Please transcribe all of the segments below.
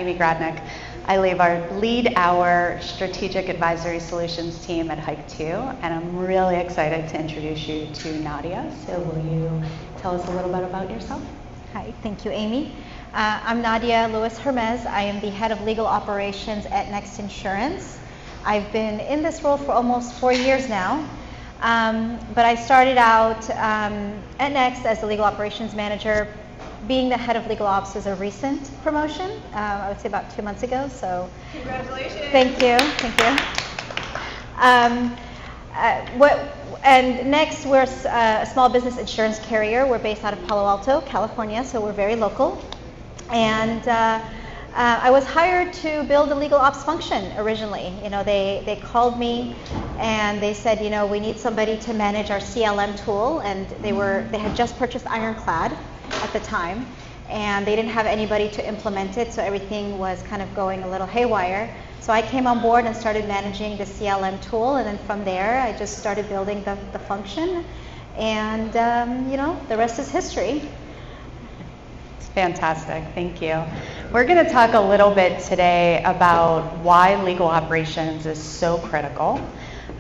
Amy Gradnik. I lead our strategic advisory solutions team at HIKE2, and I'm really excited to introduce you to Nadia. So will you tell us a little bit about yourself? Hi, thank you, Amy. I'm Nadia Louis-Hermez. I am the head of legal operations at Next Insurance. I've been in this role for almost 4 years now, but I started out at Next as the legal operations manager. Being the head of legal ops is a recent promotion, I would say about 2 months ago. So, congratulations! Thank you. And Next, we're a small business insurance carrier. We're based out of Palo Alto, California, so we're very local. And I was hired to build a legal ops function originally. You know, they called me and they said, you know, we need somebody to manage our CLM tool, and they had just purchased Ironclad at the time, and they didn't have anybody to implement it, so everything was kind of going a little haywire. So I came on board and started managing the CLM tool, and then from there I just started building the function, and you know, the rest is history. It's fantastic, thank you. We're going to talk a little bit today about why legal operations is so critical.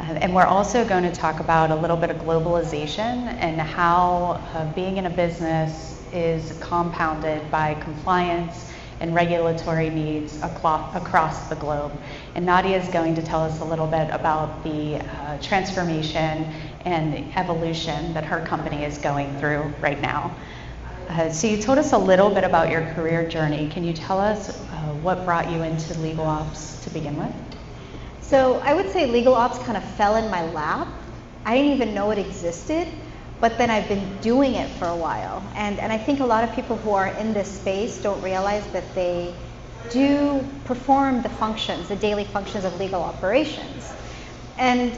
And we're also going to talk about a little bit of globalization and how being in a business is compounded by compliance and regulatory needs across the globe. And Nadia is going to tell us a little bit about the transformation and evolution that her company is going through right now. So you told us a little bit about your career journey. Can you tell us what brought you into legal ops to begin with? So I would say legal ops kind of fell in my lap. I didn't even know it existed, but then I've been doing it for a while. And I think a lot of people who are in this space don't realize that they do perform the functions, the daily functions of legal operations. And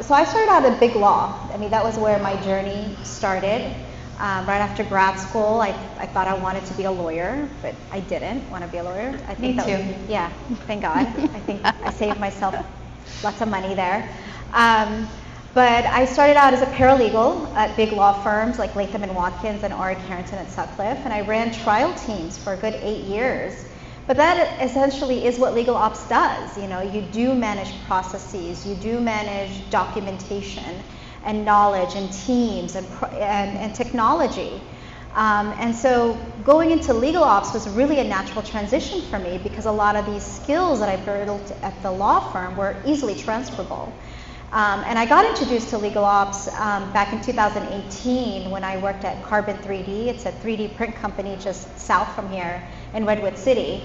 so I started out at big law. I mean, that was where my journey started. Right after grad school, I thought I wanted to be a lawyer, but I didn't want to be a lawyer. I think Me too. Yeah, thank God. I think I saved myself lots of money there. But I started out as a paralegal at big law firms like Latham & Watkins and R. Carrington at Sutcliffe, and I ran trial teams for a good 8 years. But that essentially is what legal ops does. You know, you do manage processes, you do manage documentation and knowledge and teams and technology. And so going into legal ops was really a natural transition for me because a lot of these skills that I built at the law firm were easily transferable. And I got introduced to legal ops back in 2018 when I worked at Carbon 3D. It's a 3D print company just south from here in Redwood City.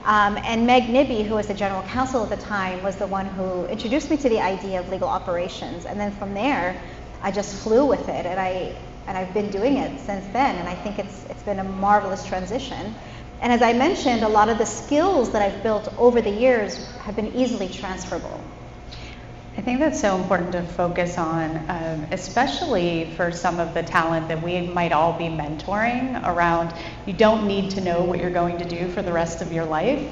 And Meg Nibby, who was the general counsel at the time, was the one who introduced me to the idea of legal operations. And then from there, I just flew with it, and I've been doing it since then. And I think it's been a marvelous transition. And as I mentioned, a lot of the skills that I've built over the years have been easily transferable. I think that's so important to focus on, especially for some of the talent that we might all be mentoring around. You don't need to know what you're going to do for the rest of your life,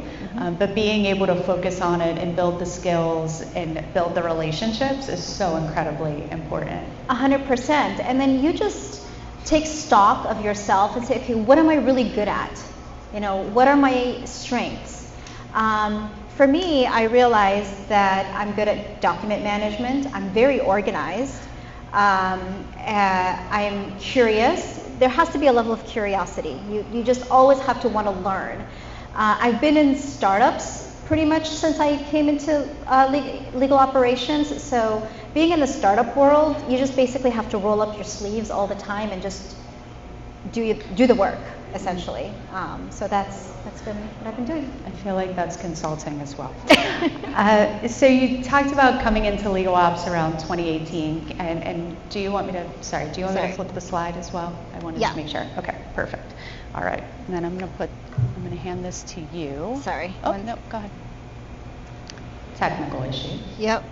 but being able to focus on it and build the skills and build the relationships is so incredibly important. 100%. And then you just take stock of yourself and say, okay, what am I really good at? You know, what are my strengths? For me, I realized that I'm good at document management. I'm very organized. I'm curious. There has to be a level of curiosity. You just always have to want to learn. I've been in startups pretty much since I came into legal operations. So being in the startup world, you just basically have to roll up your sleeves all the time and just do the work, essentially. So that's been what I've been doing. I feel like that's consulting as well. So you talked about coming into legal ops around 2018, and do you want me to flip the slide as well? I wanted to make sure. Okay, perfect. All right, and then I'm going to hand this to you. Sorry. Oh, no, go ahead. Technical issue. Yep.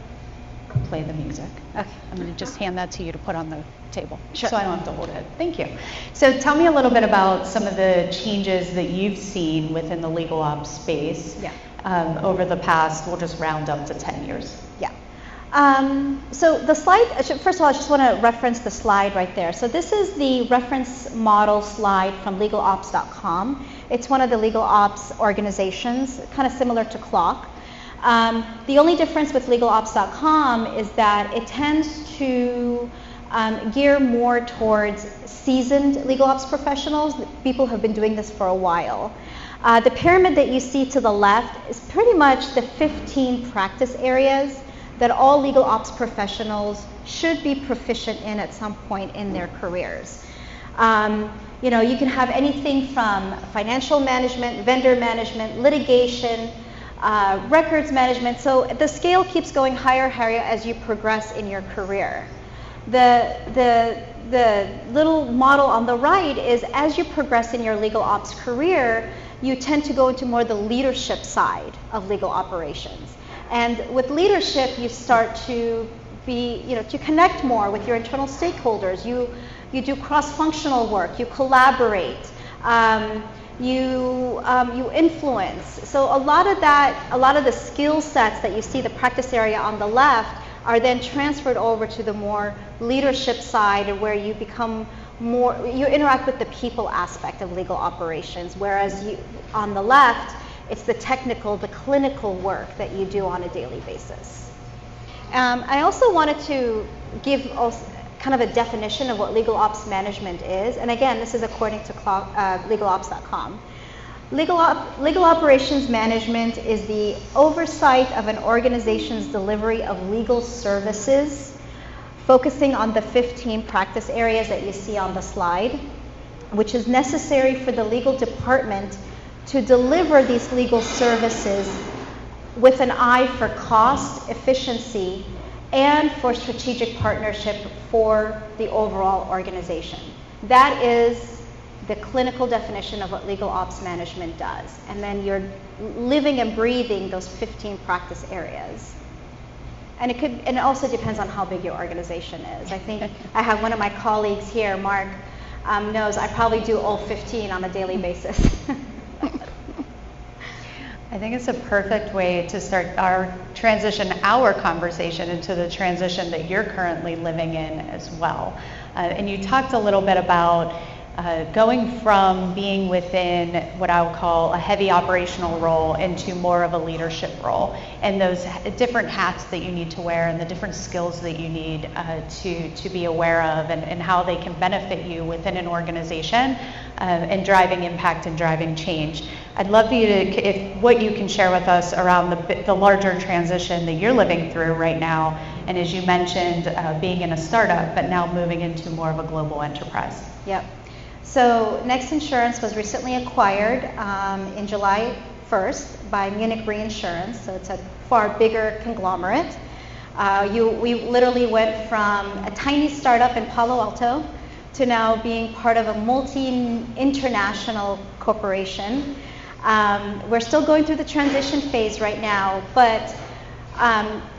Play the music. Okay. I'm going to just hand that to you to put on the table, sure, so I don't have to hold it. Thank you. So tell me a little bit about some of the changes that you've seen within the legal ops space over the past, we'll just round up to 10 years. Yeah. So the slide, first of all, I just want to reference the slide right there. So this is the reference model slide from legalops.com. It's one of the legal ops organizations, kind of similar to Clock. The only difference with legalops.com is that it tends to gear more towards seasoned legal ops professionals, people who have been doing this for a while. The pyramid that you see to the left is pretty much the 15 practice areas that all legal ops professionals should be proficient in at some point in their careers. You know, you can have anything from financial management, vendor management, litigation, records management. So the scale keeps going higher, higher as you progress in your career. The little model on the right is as you progress in your legal ops career, you tend to go into more the leadership side of legal operations. And with leadership, you start to be, you know, to connect more with your internal stakeholders. You do cross-functional work. You collaborate. You influence. So a lot of the skill sets that you see, the practice area on the left, are then transferred over to the more leadership side, where you become more, you interact with the people aspect of legal operations, whereas on the left, it's the technical, the clinical work that you do on a daily basis. I also wanted to give kind of a definition of what legal ops management is. And again, this is according to legalops.com. Legal operations management is the oversight of an organization's delivery of legal services, focusing on the 15 practice areas that you see on the slide, which is necessary for the legal department to deliver these legal services with an eye for cost, efficiency, and for strategic partnership for the overall organization. That is the clinical definition of what legal ops management does. And then you're living and breathing those 15 practice areas. And it also depends on how big your organization is. I think I have one of my colleagues here, Mark, knows I probably do all 15 on a daily basis. I think it's a perfect way to start our conversation into the transition that you're currently living in as well. And you talked a little bit about going from being within what I would call a heavy operational role into more of a leadership role, and those different hats that you need to wear and the different skills that you need to be aware of, and how they can benefit you within an organization and driving impact and driving change. I'd love you to, what you can share with us around the larger transition that you're living through right now, and as you mentioned, being in a startup, but now moving into more of a global enterprise. Yep. So Next Insurance was recently acquired in July 1st by Munich Re. So it's a far bigger conglomerate. We literally went from a tiny startup in Palo Alto to now being part of a multi-international corporation. We're still going through the transition phase right now, but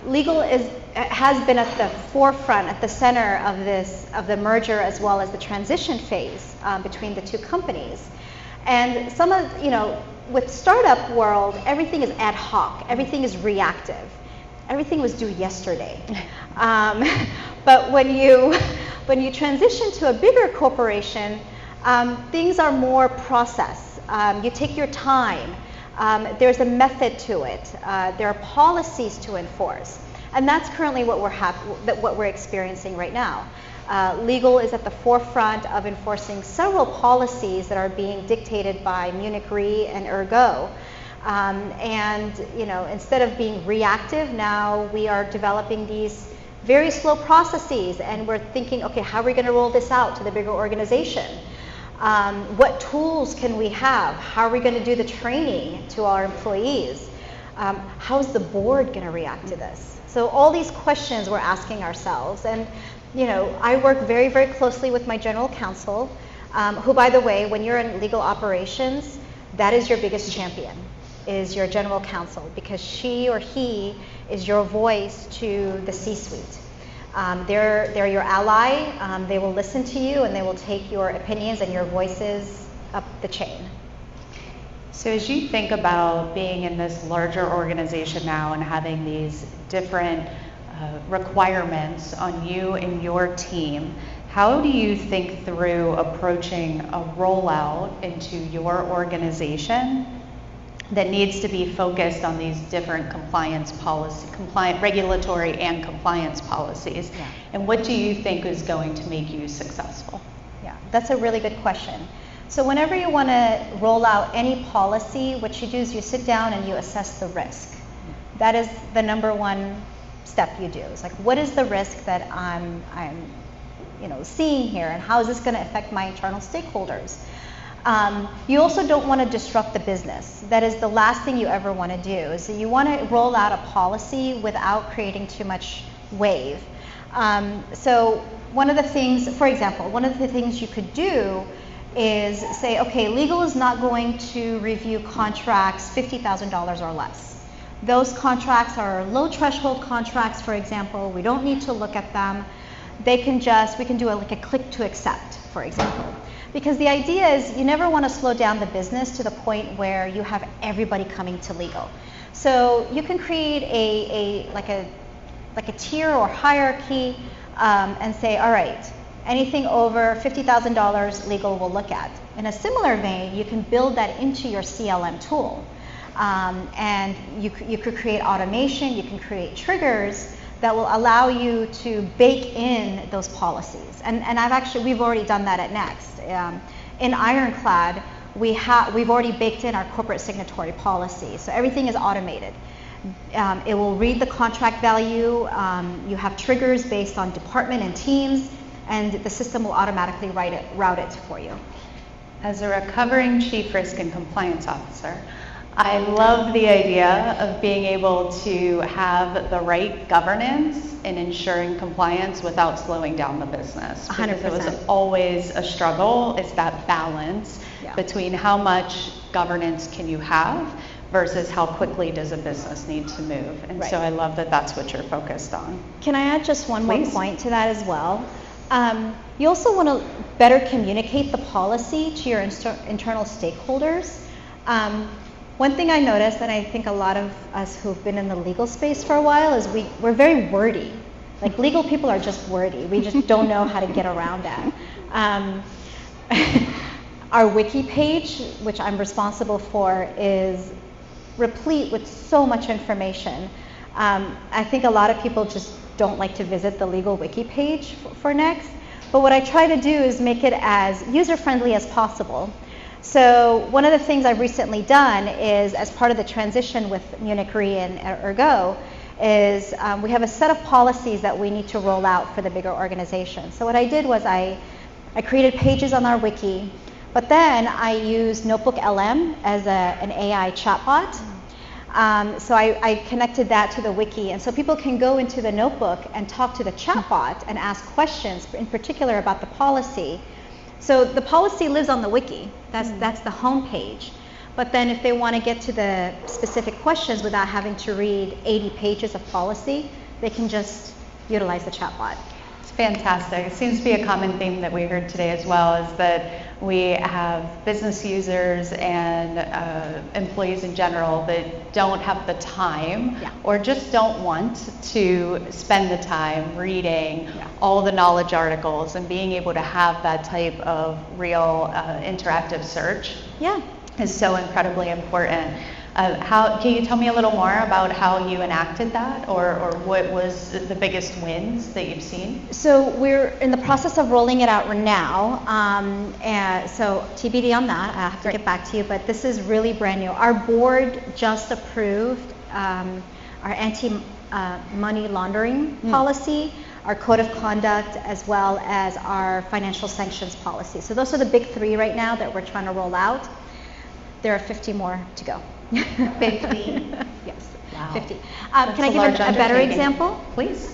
legal has been at the forefront, at the center of the merger as well as the transition phase between the two companies. And with startup world, everything is ad hoc, everything is reactive, everything was due yesterday. But when you transition to a bigger corporation, things are more process. You take your time. There's a method to it. There are policies to enforce. And that's currently what we're experiencing right now. Legal is at the forefront of enforcing several policies that are being dictated by Munich Re and Ergo. Instead of being reactive, now we are developing these very slow processes, and we're thinking, okay, how are we going to roll this out to the bigger organization? What tools can we have? How are we going to do the training to our employees? How's the board going to react to this? So all these questions we're asking ourselves. And I work very, very closely with my general counsel, who, by the way, when you're in legal operations, that is your biggest champion, is your general counsel, because she or he is your voice to the C-suite. They're your ally. They will listen to you, and they will take your opinions and your voices up the chain. So as you think about being in this larger organization now and having these different requirements on you and your team, how do you think through approaching a rollout into your organization that needs to be focused on these different regulatory and compliance policies? Yeah. And what do you think is going to make you successful? Yeah, that's a really good question. So whenever you want to roll out any policy, what you do is you sit down and you assess the risk. That is the number one step you do. It's like, what is the risk that I'm seeing here, and how is this going to affect my internal stakeholders? You also don't want to disrupt the business. That is the last thing you ever want to do. So you want to roll out a policy without creating too much wave. So one of the things, for example, one of the things you could do is say, okay, legal is not going to review contracts $50,000 or less. Those contracts are low threshold contracts, for example. We don't need to look at them. We can do like a click to accept, for example. Because the idea is you never want to slow down the business to the point where you have everybody coming to legal. So you can create a tier or hierarchy and say, all right, anything over $50,000 legal will look at. In a similar vein, you can build that into your CLM tool. And you could create automation, you can create triggers that will allow you to bake in those policies. And we've already done that at Next. In Ironclad, we've already baked in our corporate signatory policy. So everything is automated. It will read the contract value. You have triggers based on department and teams, and the system will automatically route it for you. As a recovering Chief Risk and Compliance Officer, I love the idea of being able to have the right governance in ensuring compliance without slowing down the business. 100%. Because it was always a struggle, is that balance between how much governance can you have versus how quickly does a business need to move. And so I love that that's what you're focused on. Can I add just one more point to that as well? You also want to better communicate the policy to your internal stakeholders. One thing I noticed, and I think a lot of us who've been in the legal space for a while, is we're very wordy. Like, legal people are just wordy. We just don't know how to get around that. Our wiki page, which I'm responsible for, is replete with so much information. I think a lot of people just don't like to visit the legal wiki page for Next. But what I try to do is make it as user-friendly as possible. So one of the things I've recently done is, as part of the transition with Munich Re and Ergo, is we have a set of policies that we need to roll out for the bigger organization. So what I did was I created pages on our wiki, but then I used Notebook LM as an AI chatbot. So I connected that to the wiki, and so people can go into the notebook and talk to the chatbot and ask questions, in particular about the policy. So the policy lives on the wiki. That's the home page. But then if they want to get to the specific questions without having to read 80 pages of policy, they can just utilize the chatbot. It's fantastic. It seems to be a common theme that we heard today as well, is that we have business users and employees in general that don't have the time or just don't want to spend the time reading all the knowledge articles and being able to have that type of real interactive search is so incredibly important. Can you tell me a little more about how you enacted that, or what was the biggest wins that you've seen? So we're in the process of rolling it out now, and so TBD on that. I have to get back to you, but this is really brand new. Our board just approved our anti-money laundering policy, our code of conduct, as well as our financial sanctions policy. So those are the big three right now that we're trying to roll out. There are 50 more to go. 50? Yes. Wow. 50. Can I give a better example? Please.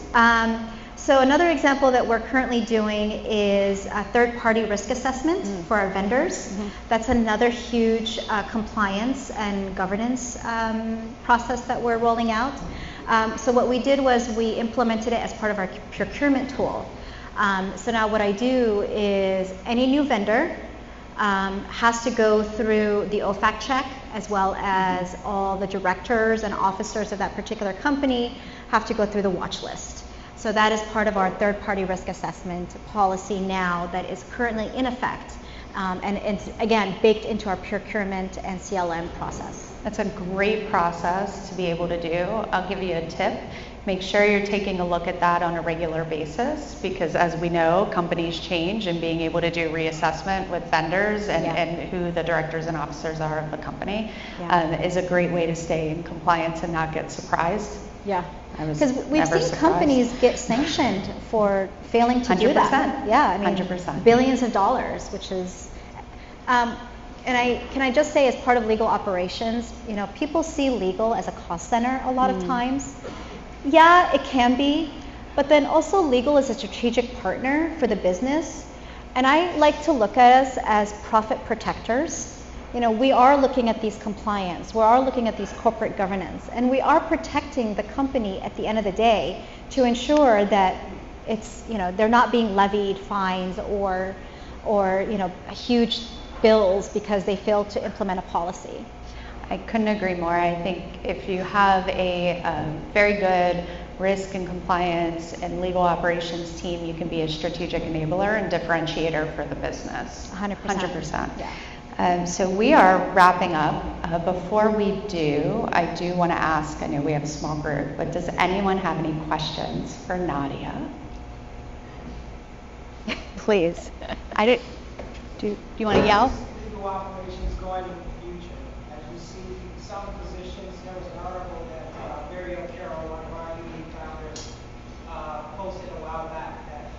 So another example that we're currently doing is a third-party risk assessment for our vendors. That's another huge compliance and governance process that we're rolling out. So what we did was we implemented it as part of our procurement tool. So now what I do is any new vendor has to go through the OFAC check, as well as all the directors and officers of that particular company have to go through the watch list. So that is part of our third-party risk assessment policy now that is currently in effect. And it's, again, baked into our procurement and CLM process. That's a great process to be able to do. I'll give you a tip. Make sure you're taking a look at that on a regular basis, because as we know, companies change, and being able to do reassessment with vendors and who the directors and officers are of the company is a great way to stay in compliance and not get surprised. Yeah, because we've seen companies get sanctioned for failing to do that. Yeah, I mean, 100%. Billions of dollars, which is, can I just say, as part of legal operations, you know, people see legal as a cost center a lot of times. Yeah, it can be, but then also legal is a strategic partner for the business. And I like to look at us as profit protectors. You know, we are looking at these compliance, we are looking at these corporate governance, and we are protecting the company at the end of the day to ensure that it's, you know, they're not being levied fines or you know, huge bills because they failed to implement a policy. I couldn't agree more. I think if you have a very good risk and compliance and legal operations team, you can be a strategic enabler and differentiator for the business. 100%. 100%. Yeah. So we are wrapping up. Before we do, I do want to ask, I know we have a small group, but does anyone have any questions for Nadia? Please. Do you want to yell? Legal operations going in the future. As you see, some positions, there was an article that Mary O'Carroll, one of our union founders, posted a while back that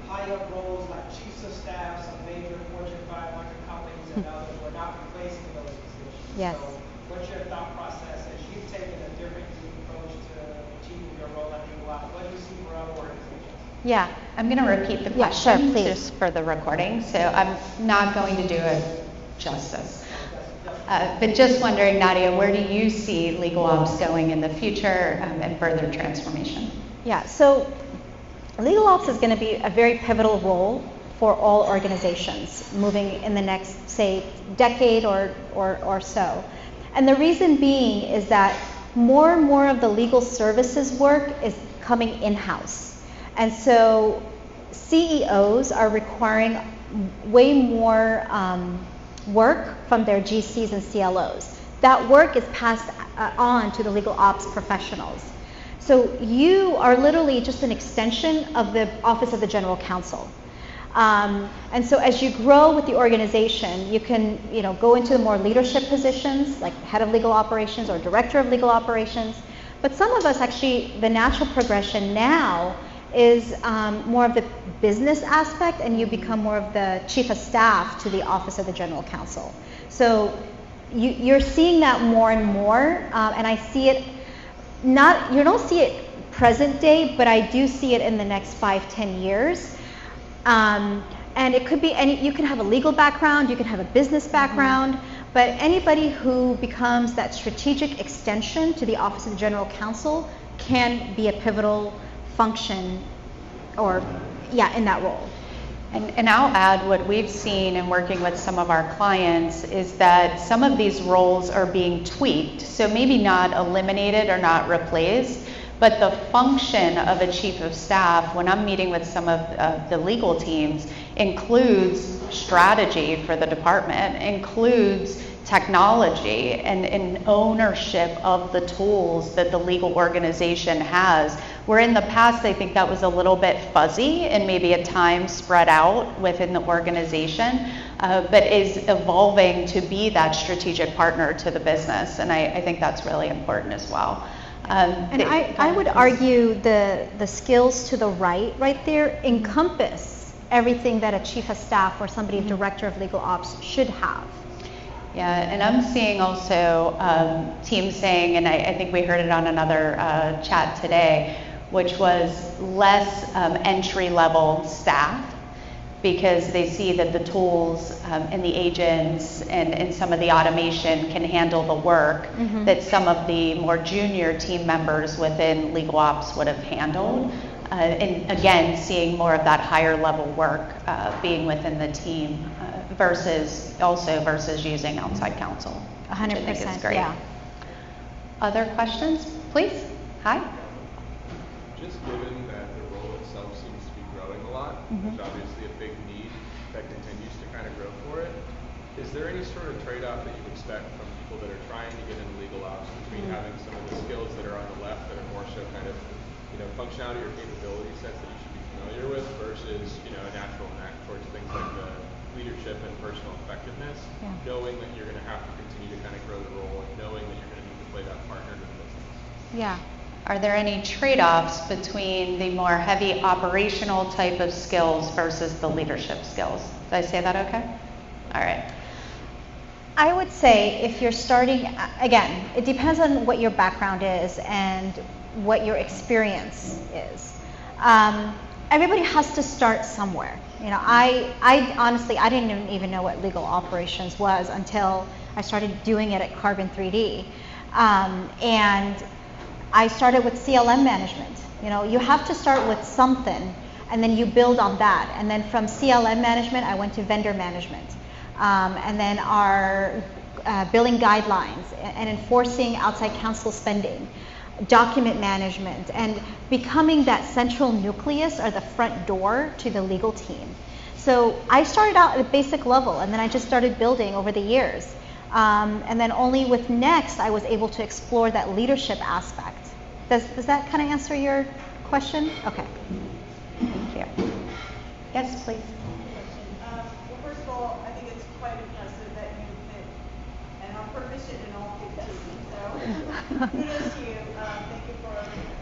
high-up roles like chiefs of staff, some major Fortune 500 companies and others were not replacing those positions. Yes. So what's your thought process as you've taken a different approach to achieving your role at legal ops? What do you see for other organizations? Yeah. I'm going to repeat the Yeah, sure, question please. just for the recording, so I'm not going to do it justice. But just wondering, Nadia, where do you see legal ops going in the future and further transformation? Yeah, so legal ops is going to be a very pivotal role for all organizations moving in the next, say, decade or so. And the reason being is that more and more of the legal services work is coming in-house. And so CEOs are requiring way more work from their GCs and CLOs. That work is passed on to the legal ops professionals. So you are literally just an extension of the Office of the General Counsel. And so as you grow with the organization, you can, you know, go into the more leadership positions like head of legal operations or director of legal operations. But some of us actually, the natural progression now is more of the business aspect, and you become more of the chief of staff to the Office of the General Counsel. So you're seeing that more and more, and I see it, you don't see it present day, but I do see it in the next 5-10 years. And it could be you can have a legal background, you can have a business background, but anybody who becomes that strategic extension to the Office of the General Counsel can be a pivotal function in that role. And I'll add, what we've seen in working with some of our clients is that some of these roles are being tweaked, so maybe not eliminated or not replaced, but the function of a chief of staff, when I'm meeting with some of the legal teams, includes strategy for the department, includes technology and ownership of the tools that the legal organization has. Where in the past, I think that was a little bit fuzzy and maybe at times spread out within the organization, but is evolving to be that strategic partner to the business. And I think that's really important as well. And I would argue the skills to the right there encompass everything that a chief of staff or somebody, director of legal ops, should have. Yeah, and I'm seeing also teams saying, and I think we heard it on another chat today, which was less entry-level staff, because they see that the tools and the agents and some of the automation can handle the work that some of the more junior team members within legal ops would have handled. And again, seeing more of that higher level work being within the team versus using outside counsel. 100%, which I think is great. yeah. Other questions, please? Hi. Just given that the role itself seems to be growing a lot, Mhm. there's obviously a big need that continues to kind of grow for it. Is there any sort of trade-off that you expect from people that are trying to get into legal ops between having some of the skills that are on the left that are more so kind of, functionality or capability sets that you should be familiar with versus, a natural knack towards things like the leadership and personal effectiveness, Yeah. knowing that you're going to have to continue to kind of grow the role and knowing that you're going to need to play that partner to the business? Yeah. Are there any trade-offs between the more heavy operational type of skills versus the leadership skills? Did I say that okay? All right. I would say if you're starting, again, it depends on what your background is and what your experience is. Everybody has to start somewhere. I honestly, I didn't even know what legal operations was until I started doing it at Carbon 3D. And I started with CLM management. You have to start with something and then you build on that. And then from CLM management, I went to vendor management. And then our billing guidelines and enforcing outside counsel spending, document management, and becoming that central nucleus or the front door to the legal team. So I started out at a basic level, and then I just started building over the years. And then only with Next, I was able to explore that leadership aspect. Does that kind of answer your question? Okay. Thank you. Yes, please. Well, first of all, I think it's quite impressive that you fit and are proficient in all 15. So kudos to you. Thank you for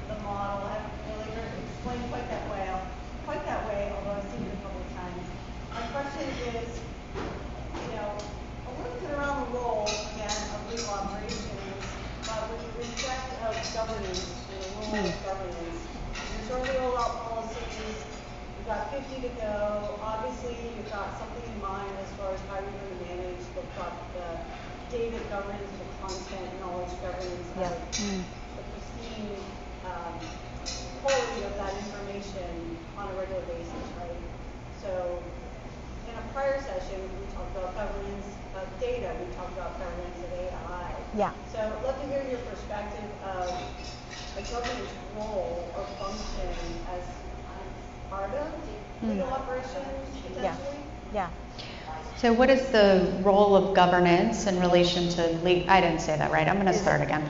the model. I haven't really heard it explained quite that way, although I've seen it a couple of times. My question is, a little bit around the role, again, of legal operations, but with respect of governance and the role of governance. You're sort of the rollout policies. You've got 50 to go. Obviously, you've got something in mind as far as how you're going to manage the data governance, the content, knowledge governance, Yeah. the pristine quality of that information on a regular basis, right? So, in a prior session, we talked about governance of data. We talked about governance of AI. Yeah. So, I'd love to hear your perspective of a governance role or function as part of legal operations, potentially? Yeah. So what is the role of governance in relation to I didn't say that right. I'm going to start again.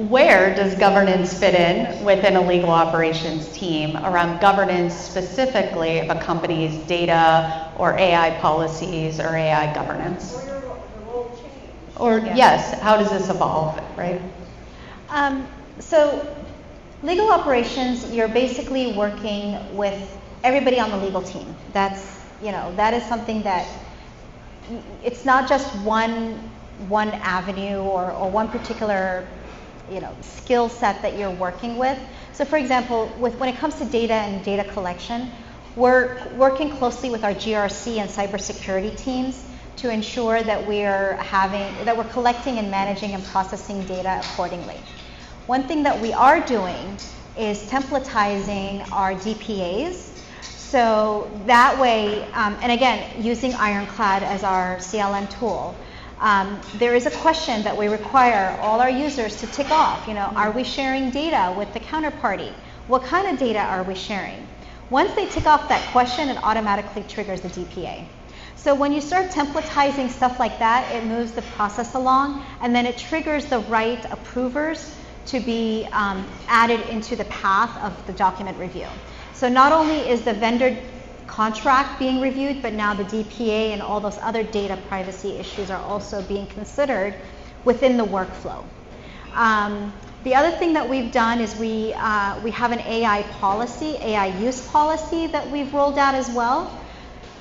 Where does governance fit in within a legal operations team around governance specifically of a company's data or AI policies or AI governance? Or your role change? Or yes, how does this evolve, right? So legal operations, you're basically working with everybody on the legal team. That is something that it's not just one avenue or one particular skill set that you're working with. So for example, when it comes to data and data collection, we're working closely with our GRC and cybersecurity teams to ensure that we're collecting and managing and processing data accordingly. One thing that we are doing is templatizing our DPAs. So that way, and again, using Ironclad as our CLM tool, there is a question that we require all our users to tick off. Are we sharing data with the counterparty? What kind of data are we sharing? Once they tick off that question, it automatically triggers the DPA. So when you start templatizing stuff like that, it moves the process along, and then it triggers the right approvers to be added into the path of the document review. So not only is the vendor contract being reviewed, but now the DPA and all those other data privacy issues are also being considered within the workflow. The other thing that we've done is we have an AI policy, AI use policy that we've rolled out as well.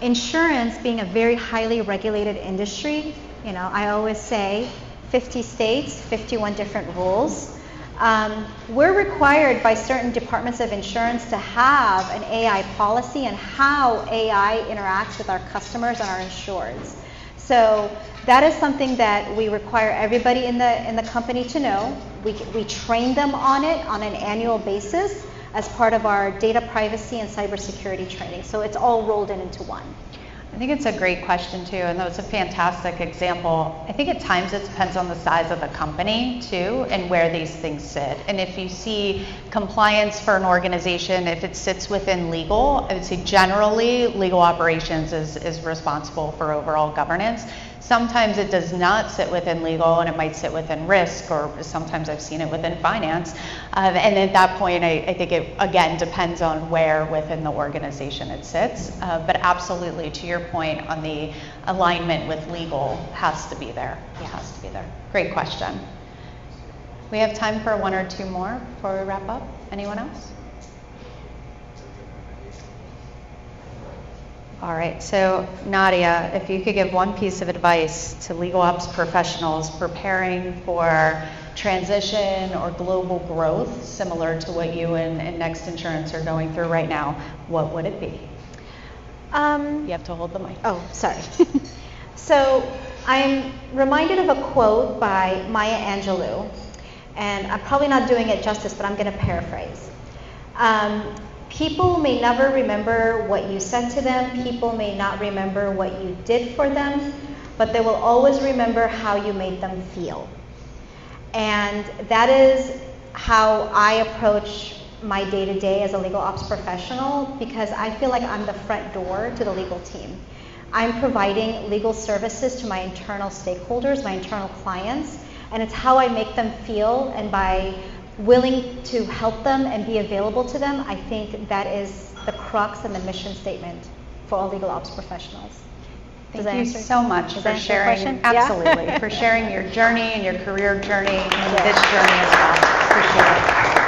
Insurance being a very highly regulated industry, I always say 50 states, 51 different rules. We're required by certain departments of insurance to have an AI policy and how AI interacts with our customers and our insureds. So that is something that we require everybody in the company to know. We train them on it on an annual basis as part of our data privacy and cybersecurity training. So it's all rolled into one. I think it's a great question too, and that was a fantastic example. I think at times it depends on the size of the company too, and where these things sit. And if you see compliance for an organization, if it sits within legal, I would say generally legal operations is responsible for overall governance. Sometimes it does not sit within legal, and it might sit within risk, or sometimes I've seen it within finance. And at that point, I think it, again, depends on where within the organization it sits. But absolutely, to your point on the alignment with legal, has to be there. It has to be there. Great question. We have time for one or two more before we wrap up. Anyone else? All right, so Nadia, if you could give one piece of advice to legal ops professionals preparing for transition or global growth, similar to what you and Next Insurance are going through right now, what would it be? You have to hold the mic. Oh, sorry. So I'm reminded of a quote by Maya Angelou, and I'm probably not doing it justice, but I'm going to paraphrase. People may never remember what you said to them. People may not remember what you did for them, but they will always remember how you made them feel. And that is how I approach my day-to-day as a legal ops professional, because I feel like I'm the front door to the legal team. I'm providing legal services to my internal stakeholders, my internal clients, and it's how I make them feel, and by willing to help them and be available to them, I think that is the crux and the mission statement for all legal ops professionals. Thank you so much for sharing. Absolutely, for sharing your journey and your career journey and this journey as well. Appreciate it.